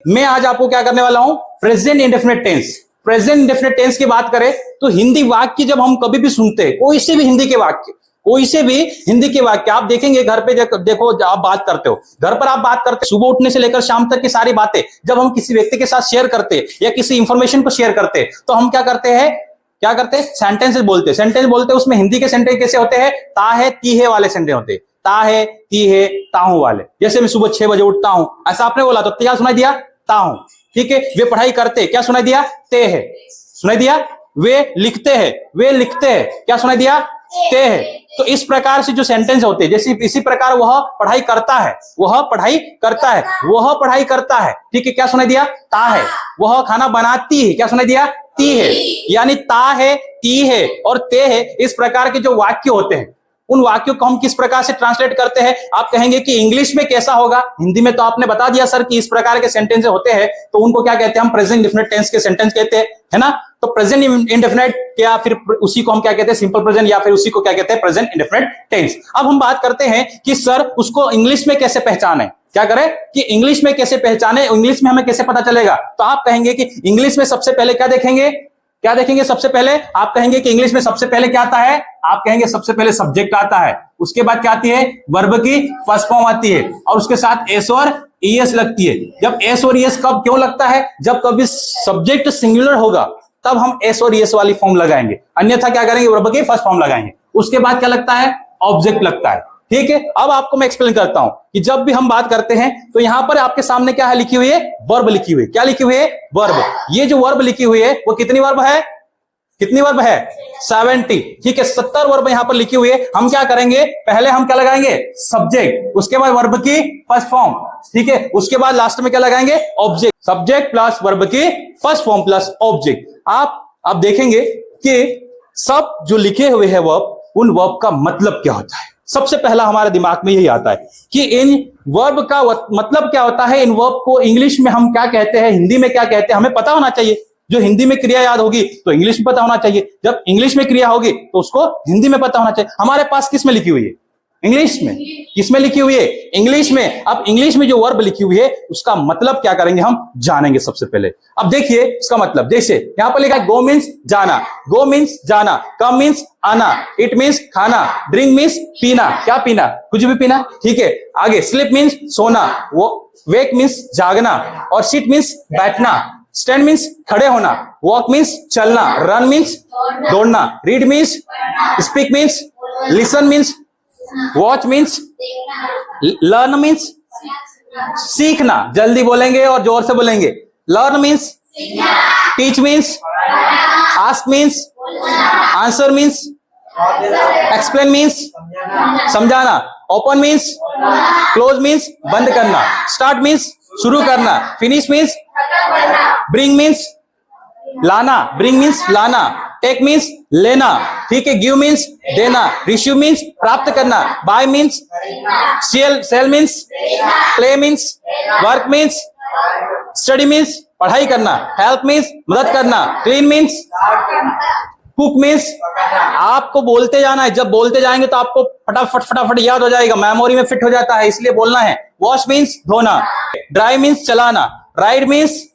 मैं आज आपको क्या करने वाला हूं, present indefinite tense. Present indefinite tense की बात करें तो हिंदी वाक्य जब हम कभी भी सुनते हैं, कोई से भी हिंदी के वाक्य, कोई से भी हिंदी के वाक्य आप देखेंगे घर पे, देखो आप बात करते हो, घर पर आप बात करते हो, सुबह उठने से लेकर शाम तक की सारी बातें जब हम किसी व्यक्ति के साथ शेयर करते हैं या किसी इंफॉर्मेशन को शेयर करते हैं तो हम क्या करते हैं, सेंटेंसेस बोलते हैं। सेंटेंस बोलते हैं, उसमें हिंदी के सेंटेंस कैसे होते हैं, ता है ती है वाले सेंटेंस होते हैं, ता है ती है ताहू वाले। जैसे मैं सुबह 6 बजे उठता हूं, ऐसा आपने बोला तो क्या सुनाई दिया, ताहू। ठीक है, वे पढ़ाई करते, क्या सुनाई दिया, ते है, सुनाई दिया। वे लिखते हैं, वे लिखते हैं, क्या सुनाई दिया, ते है। तो इस प्रकार से जो सेंटेंस होते हैं, जैसे इसी प्रकार वह पढ़ाई करता है, वह पढ़ाई करता है, वह पढ़ाई करता है, ठीक है, क्या सुनाई दिया, ता है। वह खाना बनाती है, क्या सुनाई दिया, ती है। यानी ता है, ती है और ते है, इस प्रकार के जो वाक्य होते हैं उन वाक्यों को हम किस प्रकार से ट्रांसलेट करते हैं। आप कहेंगे कि इंग्लिश में कैसा होगा, हिंदी में तो आपने बता दिया सर कि इस प्रकार के सेंटेंस होते हैं, तो उनको क्या कहते हैं, हम प्रेजेंट इंडेफिनिट टेंस के सेंटेंस कहते हैं, है ना। तो प्रेजेंट इंडेफिनिट या फिर उसी को हम क्या कहते हैं, सिंपल प्रेजेंट, या फिर उसी को क्या कहते हैं, प्रेजेंट इंडेफिनिट टेंस। अब हम बात करते हैं कि सर उसको इंग्लिश में कैसे पहचाने, क्या करें कि इंग्लिश में कैसे पहचाने, इंग्लिश में हमें कैसे पता चलेगा। तो आप कहेंगे कि इंग्लिश में सबसे पहले क्या देखेंगे, क्या देखेंगे, सबसे पहले आप कहेंगे कि इंग्लिश में सबसे पहले क्या आता है, आप कहेंगे सबसे पहले सब्जेक्ट आता है, उसके बाद क्या आती है, वर्ब की फर्स्ट फॉर्म आती है और उसके साथ एस और ईएस लगती है। जब एस और ईएस कब क्यों लगता है, जब कभी सब्जेक्ट सिंगुलर होगा तब हम एस और ईएस वाली फॉर्म लगाएंगे, अन्यथा क्या करेंगे, वर्ब की फर्स्ट फॉर्म लगाएंगे। उसके बाद क्या लगता है, ऑब्जेक्ट लगता है। ठीक है, अब आपको मैं एक्सप्लेन करता हूं कि जब भी हम बात करते हैं तो यहां पर आपके सामने क्या है, लिखी हुई है, वर्ब लिखी हुई है। क्या लिखी हुई है, वर्ब। ये जो वर्ब लिखी हुई है वो कितनी वर्ब है, कितनी वर्ब है, 70। ठीक है, 70 वर्ब यहां पर लिखी हुई है। हम क्या करेंगे, पहले हम क्या लगाएंगे, सब्जेक्ट, उसके बाद वर्ब की फर्स्ट फॉर्म, ठीक है, उसके बाद लास्ट में क्या लगाएंगे, ऑब्जेक्ट। सब्जेक्ट प्लस वर्ब की फर्स्ट फॉर्म प्लस ऑब्जेक्ट। आप देखेंगे कि सब जो लिखे हुए हैं वर्ब, उन वर्ब का मतलब क्या होता है। सबसे पहला हमारे दिमाग में यही आता है कि इन वर्ब का मतलब क्या होता है, इन वर्ब को इंग्लिश में हम क्या कहते हैं, हिंदी में क्या कहते हैं, हमें पता होना चाहिए। जो हिंदी में क्रिया याद होगी तो इंग्लिश में पता होना चाहिए, जब इंग्लिश में क्रिया होगी तो उसको हिंदी में पता होना चाहिए। हमारे पास किस में लिखी हुई है, इंग्लिश में। किस में लिखी हुई है, इंग्लिश में। अब इंग्लिश में जो वर्ब लिखी हुई है उसका मतलब क्या करेंगे, हम जानेंगे सबसे पहले। अब देखिए इसका मतलब, जैसे यहां पर लिखा है गो मीन्स जाना, गो मीन्स जाना, कम मीन्स आना, इट मीन्स खाना, ड्रिंक मीन्स पीना, क्या पीना, कुछ भी पीना। ठीक है, आगे स्लीप मीन्स सोना, वो वेक मीन्स जागना, और सिट मीन्स बैठना, स्टैंड मीन्स खड़े होना, वॉक मीन्स चलना, रन मीन्स दौड़ना, read means speak means listen means watch means learn means सीखना, जल्दी बोलेंगे और जोर से बोलेंगे। Learn means teach means ask means answer means explain means समझाना, ओपन मीन्स क्लोज मीन्स बंद करना, स्टार्ट मीन्स शुरू करना, फिनिश मीन्स ब्रिंग मीन्स लाना, ब्रिंग मीन्स लाना, टेक मीन्स लेना, ठीक है, गिव मीन्स देना, रिसीव मीन्स प्राप्त करना, buy means sell means play means work means study means पढ़ाई करना, हेल्प मीन्स मदद करना, क्लीन मीन्स कुक मीन्स आपको बोलते जाना है, जब बोलते जाएंगे तो आपको फटाफट याद हो जाएगा, मेमोरी में फिट हो जाता है, इसलिए बोलना है। वॉश मीन्स धोना, ड्राइव मीन्स चलाना, राइड मीन्स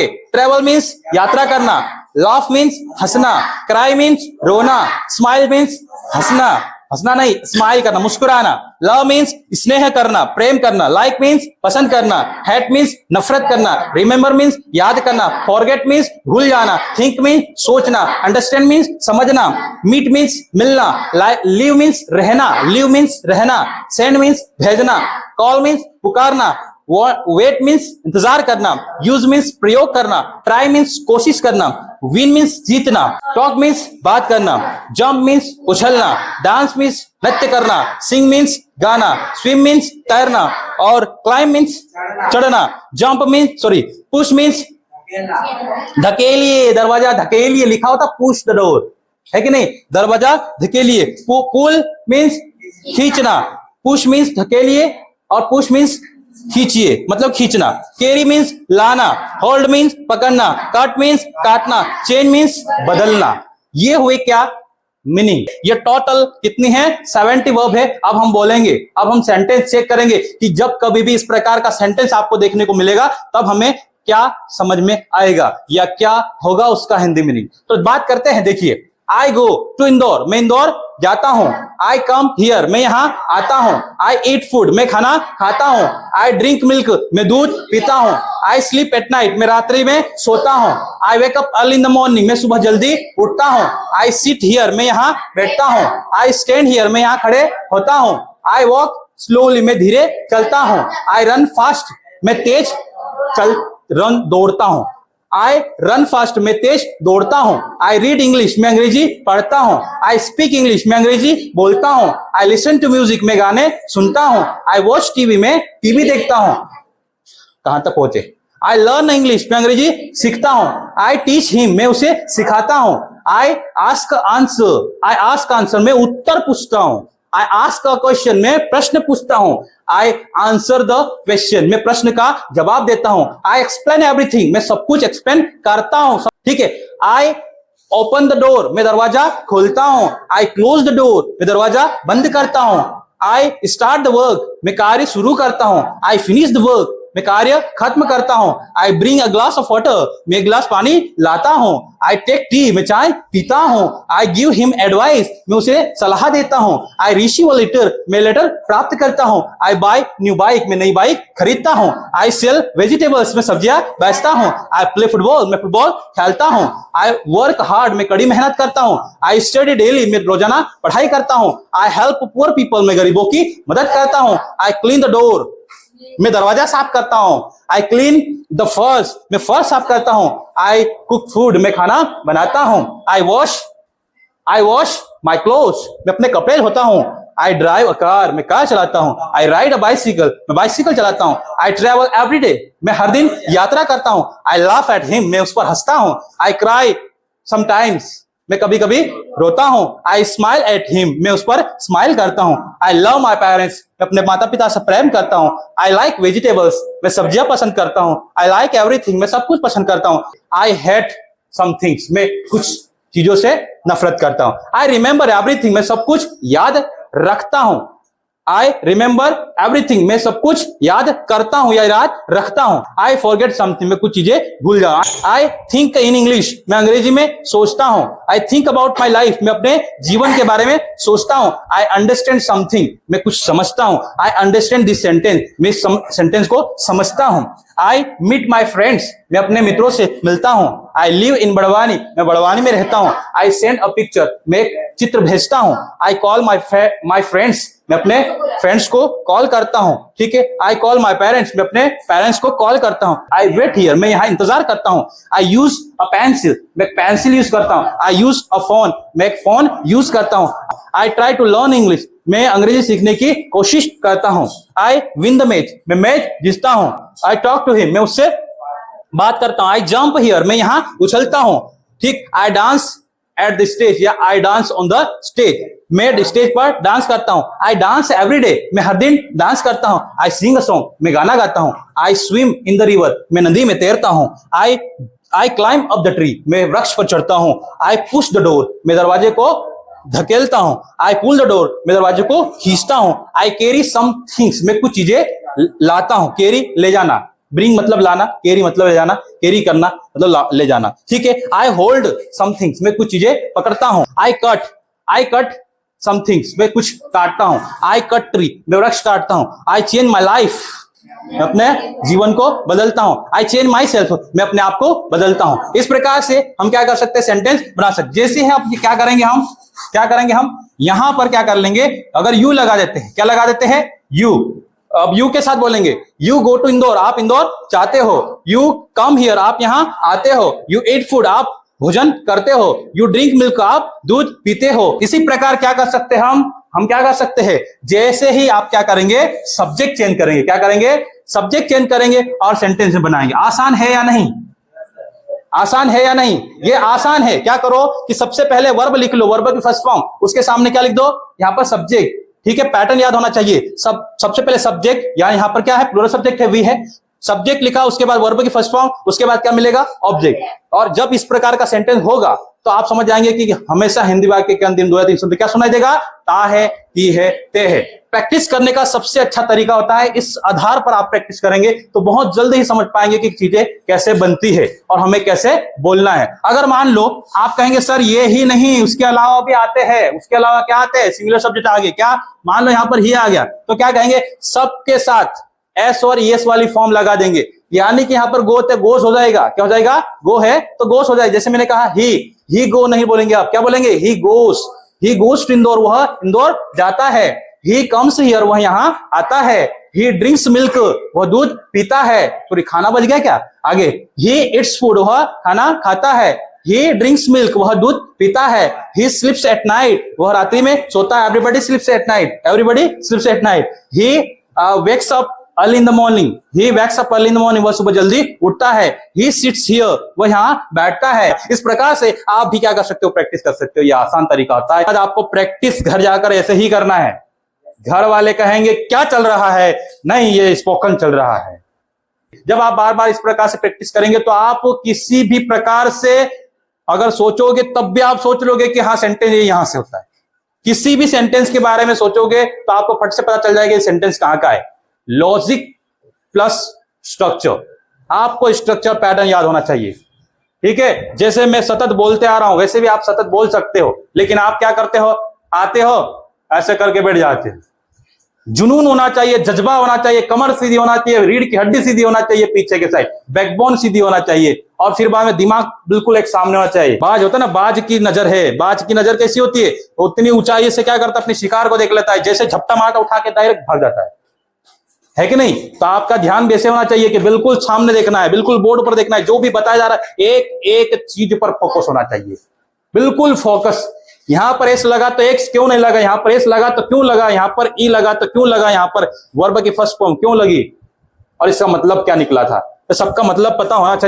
ट्रेवल मीन्स यात्रा करना, लाफ मीन्स हंसना, क्राई मीन्स रोना, स्माइल मीन्स हंसना, हंसना नहीं स्माइल करना, मुस्कुराना, लव मीन्स स्नेह करना, प्रेम करना, लाइक मीन्स पसंद करना, हेट मीन्स नफरत करना, रिमेंबर मीन्स याद करना, फॉरगेट मीन्स भूल जाना, थिंक मीन्स सोचना, अंडरस्टैंड मीन्स समझना, मीट मीन्स मिलना, लिव मीन्स रहना, लिव मीन्स रहना, सेंड मीन्स भेजना, कॉल मीन्स पुकारना, वेट मीन्स इंतजार करना, यूज मीन्स प्रयोग करना, ट्राई मीन्स कोशिश करना, विन मीन्स जीतना, टॉक मीन्स बात करना, जंप मीन्स उछलना, डांस मीन्स नृत्य करना, सिंग मीन्स गाना, स्विम मीन्स तैरना, और क्लाइंब मीन्स चढ़ना, जंप मीन्स पुश मीन्स धकेलिए, दरवाजा धकेलिए, लिखा होता पुश द डोर, है कि नहीं, दरवाजा धकेलिए। पुल मीन्स खींचना, पुश मीन्स धकेलिए और पुश मीन्स खींचिए, मतलब खींचना। कैरी मीन्स लाना, होल्ड मीन्स पकड़ना, कट मीन्स काटना, चेंज मीन्स बदलना। ये हुए क्या, मीनिंग। ये टोटल कितनी है? 70 वर्ब है। अब हम बोलेंगे, अब हम सेंटेंस चेक करेंगे कि जब कभी भी इस प्रकार का सेंटेंस आपको देखने को मिलेगा तब हमें क्या समझ में आएगा या क्या होगा उसका हिंदी मीनिंग। तो बात करते हैं। देखिए, आई गो टू इंदौर, मैं इंदौर जाता हूं। आई कम हियर, मैं यहां आता हूं। आई ईट फूड, मैं खाना खाता हूं। आई ड्रिंक मिल्क, मैं दूध पीता हूं। आई स्लीप एट नाइट, मैं रात्रि में सोता हूं। I wake up early in the morning, मैं सुबह जल्दी उठता हूं। आई सिट हियर, मैं यहां बैठता हूं। आई स्टैंड हियर, मैं यहां खड़े होता हूं। आई वॉक स्लोली, मैं धीरे चलता हूं। आई रन फास्ट, मैं तेज दौड़ता हूं। आई रन फास्ट, मैं तेज दौड़ता हूं। आई रीड इंग्लिश, मैं अंग्रेजी पढ़ता हूं। आई स्पीक इंग्लिश, मैं अंग्रेजी बोलता हूं। आई लिसन टू म्यूजिक, मैं गाने सुनता हूं। आई वॉच टीवी, मैं टीवी देखता हूं। कहां तक पहुंचे? आई लर्न इंग्लिश, मैं अंग्रेजी सीखता हूं। आई टीच हिम, मैं उसे सिखाता हूं। आई आस्क आंसर, मैं उत्तर पूछता हूं। आई आस्क अ क्वेश्चन, मैं प्रश्न पूछता हूं। आई आंसर द क्वेश्चन, मैं प्रश्न का जवाब देता हूं। आई एक्सप्लेन एवरीथिंग, मैं सब कुछ एक्सप्लेन करता हूं। ठीक है। आई ओपन द डोर, मैं दरवाजा खोलता हूं। आई क्लोज द डोर, मैं दरवाजा बंद करता हूं। आई स्टार्ट द वर्क, मैं कार्य शुरू करता हूं। आई फिनिश द वर्क, मैं कार्य खत्म करता हूं। I bring a glass of water, मैं एक गिलास पानी लाता हूं। आई टेक टी, मैं चाय पीता हूं। आई गिव हिम एडवाइस, मैं उसे सलाह देता हूं। आई रिसीव अ लेटर, मैं लेटर प्राप्त करता हूं। आई बाय न्यू बाइक, मैं नई बाइक खरीदता हूं। आई सेल वेजिटेबल्स, मैं सब्जियां बेचता हूं। आई प्ले फुटबॉल, मैं फुटबॉल खेलता हूं। आई वर्क हार्ड, मैं कड़ी मेहनत करता हूं। आई स्टडी डेली, मैं रोजाना पढ़ाई करता हूं। आई हेल्प पुअर पीपल, मैं गरीबों की मदद करता हूं। आई क्लीन द डोर, मैं दरवाजा साफ करता हूं। आई क्लीन द फर्श, मैं फर्श साफ करता हूं। आई कुक फूड, मैं खाना बनाता हूं। आई वॉश माई क्लोथ्स, मैं अपने कपड़े धोता हूं। आई ड्राइव अ कार, मैं कार चलाता हूं। आई राइड अ बाइसिकल, मैं बाइसिकल चलाता हूं। आई ट्रेवल एवरी डे, मैं हर दिन यात्रा करता हूं। आई लाफ एट हिम, मैं उस पर हंसता हूं। आई क्राई समटाइम्स, मैं कभी कभी रोता हूं। आई स्माइल एट हिम, मैं उस पर स्माइल करता हूं। आई लव माई पेरेंट्स, मैं अपने माता पिता से प्रेम करता हूं। आई लाइक वेजिटेबल्स, मैं सब्जियां पसंद करता हूं। आई लाइक एवरीथिंग, मैं सब कुछ पसंद करता हूं। आई हेट सम थिंग्स, मैं कुछ चीजों से नफरत करता हूं। आई रिमेंबर एवरीथिंग, मैं सब कुछ याद रखता हूं। आई रिमेंबर एवरीथिंग, मैं सब कुछ याद करता हूं या याद रखता हूं। आई फॉरगेट समथिंग, मैं कुछ चीजें भूल जाऊं। आई थिंक इन इंग्लिश, मैं अंग्रेजी में सोचता हूं। I think about my life, मैं अपने जीवन के बारे में सोचता हूं। आई अंडरस्टैंड समथिंग, मैं कुछ समझता हूं। आई अंडरस्टैंड दिस सेंटेंस, मैं सेंटेंस को समझता हूं। आई मीट माई फ्रेंड्स, मैं अपने मित्रों से मिलता हूं। आई लिव इन बड़वानी, मैं बड़वानी में रहता हूं। आई सेंड अ पिक्चर, मैं एक चित्र भेजता हूं। आई कॉल माई फ्रेंड्स, मैं अपने फ्रेंड्स को कॉल करता हूं। ठीक है। आई कॉल माई पेरेंट्स, मैं अपने पेरेंट्स को कॉल करता हूं। आई वेट हियर, मैं यहां इंतजार करता हूं। आई यूज अ पेंसिल, मैं पेंसिल यूज करता हूं। आई यूज अ फोन, मैं एक फोन यूज करता हूं। I try to learn English, मैं अंग्रेजी सीखने की कोशिश करता हूं। आई विन द मैच, मैं मैच जीतता हूं। आई टॉक टू हिम, मैं उससे बात करता हूं। आई जंप हियर, मैं यहां उछलता हूं। ठीक। I dance at the stage या I dance on the stage, मैं स्टेज पर डांस करता हूं। आई डांस एवरी डे, मैं हर दिन डांस करता हूं। आई सिंग अ सॉन्ग, मैं गाना गाता हूं। I swim in the river, मैं नदी में तैरता हूं। आई क्लाइंब अप द ट्री, मैं वृक्ष पर चढ़ता हूं। आई पुश द डोर, मैं दरवाजे को धकेलता हूं। आई पुल द डोर, मैं दरवाजे को खींचता हूं। आई कैरी सम थिंग्स, मैं कुछ चीजें लाता हूं। कैरी ले जाना, ब्रिंग मतलब लाना, कैरी मतलब ले जाना, कैरी करना मतलब ले जाना। ठीक है। आई होल्ड सम थिंग्स, मैं कुछ चीजें पकड़ता हूं। आई कट सम थिंग्स, मैं कुछ काटता हूं। आई कट ट्री, मैं वृक्ष काटता हूं। आई चेंज माई लाइफ, मैं अपने जीवन को बदलता हूं। आई चेंज माई सेल्फ, मैं अपने आप को बदलता हूं। इस प्रकार से हम क्या कर सकते हैं, सेंटेंस बना सकते। जैसे हैं अब क्या करेंगे हम यहां पर क्या कर लेंगे, अगर यू लगा देते हैं, क्या लगा देते हैं, यू। अब यू के साथ बोलेंगे, यू गो टू इंदौर, आप इंदौर जाते हो। यू कम हियर, आप यहां आते हो। यू ईट फूड, आप भोजन करते हो। यू ड्रिंक मिल्क, आप दूध पीते हो। इसी प्रकार क्या कर सकते हैं हम क्या कर सकते हैं, जैसे ही आप क्या करेंगे, सब्जेक्ट चेंज करेंगे। क्या करेंगे, सब्जेक्ट चेंज करेंगे और सेंटेंस में बनाएंगे। आसान है या नहीं, आसान है या नहीं? ये आसान है। क्या करो कि सबसे पहले वर्ब लिख लो, वर्ब की फर्स्ट फॉर्म, उसके सामने क्या लिख दो, यहाँ पर सब्जेक्ट। ठीक है। पैटर्न याद होना चाहिए। सबसे पहले सब्जेक्ट, यहाँ पर क्या है, प्लूरल सब्जेक्ट है, वी है। सब्जेक्ट लिखा, उसके बाद वर्ब की फर्स्ट फॉर्म, उसके बाद क्या मिलेगा, ऑब्जेक्ट। और जब इस प्रकार का सेंटेंस होगा तो आप समझ जाएंगे कि हमेशा हिंदी वाक्य के अंतिम 2 या 3 शब्द क्या सुनाई देगा, ता है, ती है, ते है। प्रैक्टिस करने का सबसे अच्छा तरीका होता है, इस आधार पर आप प्रैक्टिस करेंगे तो बहुत जल्दी ही समझ पाएंगे कि चीजें कैसे बनती है और हमें कैसे बोलना है। अगर मान लो आप कहेंगे सर ये ही नहीं, उसके अलावा भी आते हैं, उसके अलावा क्या आते हैं, सिंगुलर सब्जेक्ट आगे, क्या मान लो यहां पर ही आ गया तो क्या कहेंगे, सबके साथ एस और एस वाली फॉर्म लगा देंगे, यानी कि यहां पर गो तो गोस हो जाएगा, क्या हो जाएगा, गो है तो गोस हो जाएगा। जैसे मैंने कहा ही गो नहीं बोलेंगे आप, क्या बोलेंगे, ही गोस टू इंदौर, वह इंदौर जाता है। ही कम्स हियर, वह यहां आता है। ही ड्रिंक्स मिल्क, वह दूध पीता है। तो खाना बच गया क्या, आगे ही इट्स फूड, वह खाना खाता है। ही ड्रिंक्स मिल्क, वह दूध पीता है। ही स्लीप्स एट नाइट, वह रात्रि में सोता है। Everybody स्लीप्स at night, everybody स्लीप्स at night. He wakes up early in the morning, he wax up early in the morning, वह सुबह जल्दी उठता है। ही सिट्स हियर, वह यहां बैठता है। इस प्रकार से आप भी क्या कर सकते हो, प्रैक्टिस कर सकते हो। यह आसान तरीका होता है। आज आपको प्रैक्टिस घर जाकर ऐसे ही करना है। घर वाले कहेंगे क्या चल रहा है, नहीं ये स्पोकन चल रहा है। जब आप बार बार इस प्रकार से प्रैक्टिस करेंगे तो आप किसी भी प्रकार से अगर सोचोगे तब भी आप सोच लोगे कि हाँ सेंटेंस ये यहां से होता है। किसी भी सेंटेंस के बारे में सोचोगे तो आपको फट से पता चल जाएगा ये सेंटेंस कहां का है। लॉजिक प्लस स्ट्रक्चर, आपको स्ट्रक्चर पैटर्न याद होना चाहिए, ठीक है। जैसे मैं सतत बोलते आ रहा हूं वैसे भी आप सतत बोल सकते हो, लेकिन आप क्या करते हो, आते हो ऐसे करके बैठ जाते हैं। जुनून होना चाहिए, जज्बा होना चाहिए, कमर सीधी होना चाहिए, रीढ़ की हड्डी सीधी होना चाहिए, पीछे के साइड बैकबोन सीधी होना चाहिए, और फिर बाद में दिमाग बिल्कुल एक सामने होना चाहिए। बाज होता है ना, बाज की नजर है, बाज की नजर कैसी होती है, उतनी ऊंचाई से क्या करता है, अपने शिकार को देख लेता है, जैसे झपटा मारता उठा के डायरेक्ट भाग जाता है कि नहीं। तो आपका ध्यान वैसे होना चाहिए कि बिल्कुल सामने देखना है, बिल्कुल बोर्ड पर देखना है, जो भी बताया जा रहा है एक एक चीज पर फोकस होना चाहिए, बिल्कुल फोकस। यहां पर एस लगा तो एक्स क्यों नहीं लगा, यहां पर एस लगा तो क्यों लगा, यहां पर ई लगा तो क्यों लगा, यहां पर वर्ब की फर्स्ट फॉर्म क्यों लगी, और इसका मतलब क्या निकला था, तो सबका मतलब पता होना चाहिए।